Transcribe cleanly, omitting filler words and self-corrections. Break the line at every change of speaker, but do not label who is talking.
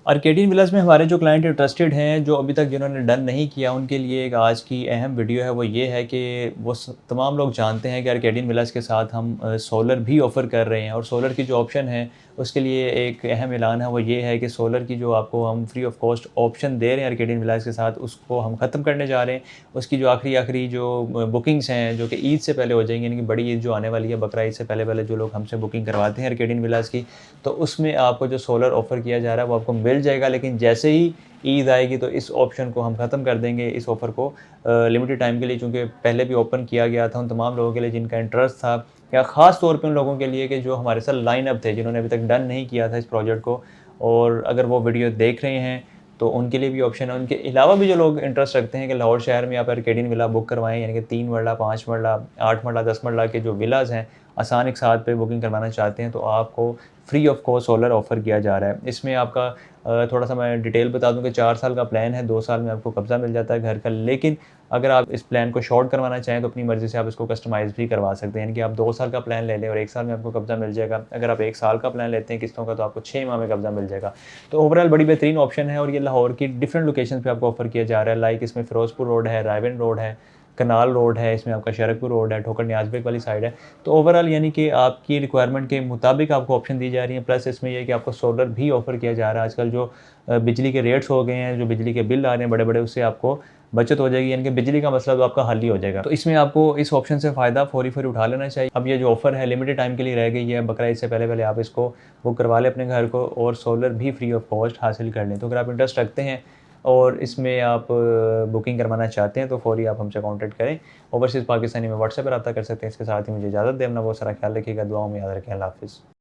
Arcadian विलास में हमारे जो क्लाइंट इंटरेस्टेड हैं, जो अभी तक जिन्होंने डन नहीं किया, उनके लिए एक आज की अहम वीडियो है, वो ये है कि वो तमाम लोग जानते हैं कि आर्केडियन विलास के साथ हम सोलर भी ऑफ़र कर रहे हैं और सोलर की जो ऑप्शन है, उसके लिए एक अहम ऐलान है, वो ये है कि सोलर की जो आपको हम फ्री ऑफ कॉस्ट ऑप्शन दे रहे हैं आर्केडियन विलास के साथ, उसको हम ख़त्म करने जा रहे हैं। उसकी जो आखिरी जो बुकिंग्स हैं, जो कि ईद से पहले हो जाएँगी, यानी कि बड़ी ईद जो आने वाली है, बकरा ईद से पहले-पहले जो लोग हमसे बुकिंग करवाते हैं आर्केडियन विलास की, तो उसमें आपको जो सोलर ऑफ़र किया जा रहा है वो आपको मिल जाएगा। लेकिन जैसे ही ईद आएगी तो इस ऑप्शन को हम ख़त्म कर देंगे, इस ऑफ़र को लिमिटेड टाइम के लिए, चूँकि पहले भी ओपन किया गया था उन तमाम लोगों के लिए जिनका इंटरेस्ट था, या ख़ास तौर पे उन लोगों के लिए कि जो हमारे साथ लाइन अप थे, जिन्होंने अभी तक डन नहीं किया था इस प्रोजेक्ट को, और अगर वो वीडियो देख रहे हैं तो उनके लिए भी ऑप्शन है। उनके अलावा भी जो लोग इंटरेस्ट रखते हैं कि लाहौर शहर में आप आर्केडियन विला बुक करवाएँ, यानी कि 3 मरला, 5 मरला, 8 मरला, 10 मरला के जो विलाज़ हैं, आसान एक साथ पे बुकिंग करवाना चाहते हैं, तो आपको free of cost solar offer किया जा रहा है। इसमें आपका थोड़ा-सा मैं डिटेल बता दूँ कि 4 साल का प्लान है, 2 साल में आपको कब्ज़ा मिल जाता है घर का। लेकिन अगर आप इस प्लान को शॉर्ट करवाना चाहें तो अपनी मर्ज़ी से आप इसको कस्टमाइज़ भी करवा सकते हैं। यानी कि आप 2 साल का प्लान ले लें और 1 साल में आपको कब्ज़ा मिल जाएगा। अगर आप 1 साल का प्लान लेते हैं किस्तों का, तो आपको 6 माह में कब्ज़ा मिल जाएगा। तो ओवरऑल बड़ी बेहतरीन ऑप्शन है और ये लाहौर की डिफरेंट लोकेशन पे आपको ऑफ़र किया जा रहा है। लाइक इसमें फ़िरोज़पुर रोड है, रायवन रोड है, कनाल रोड है, इसमें आपका शरकपुर रोड है, ठोकर नियाज़ बेग वाली साइड है। तो ओवरऑल यानी कि आपकी रिक्वायरमेंट के मुताबिक आपको ऑप्शन दी जा रही हैं। प्लस इसमें ये है कि आपको सोलर भी ऑफ़र किया जा रहा है। आजकल जो बिजली के रेट्स हो गए हैं, जो बिजली के बिल आ रहे हैं बड़े-बड़े, उससे आपको बचत हो जाएगी, यानी कि बिजली का मसला तो आपका हल ही हो जाएगा। तो इसमें आपको इस ऑप्शन से फ़ायदा फ़ौरी-फ़ौरी उठा लेना चाहिए। अब ये जो ऑफ़र है लिमिटेड टाइम के लिए रह गई है, बकरा ईद से पहले-पहले आप इसको बुक करवा लें अपने घर को और सोलर भी फ्री ऑफ कॉस्ट हासिल कर लें। तो अगर आप इंटरेस्ट रखते हैं और इसमें आप बुकिंग करवाना चाहते हैं तो फ़ौरी आप हमसे कॉन्टैक्ट करें। ओवरसीज़ पाकिस्तानी में व्हाट्सएप पर रब्ता कर सकते हैं। इसके साथ ही मुझे इजाज़त दें। अपना बहुत सारा ख़्याल रखिएगा, दुआओं में याद रखें। अल्लाह हाफ़िज़।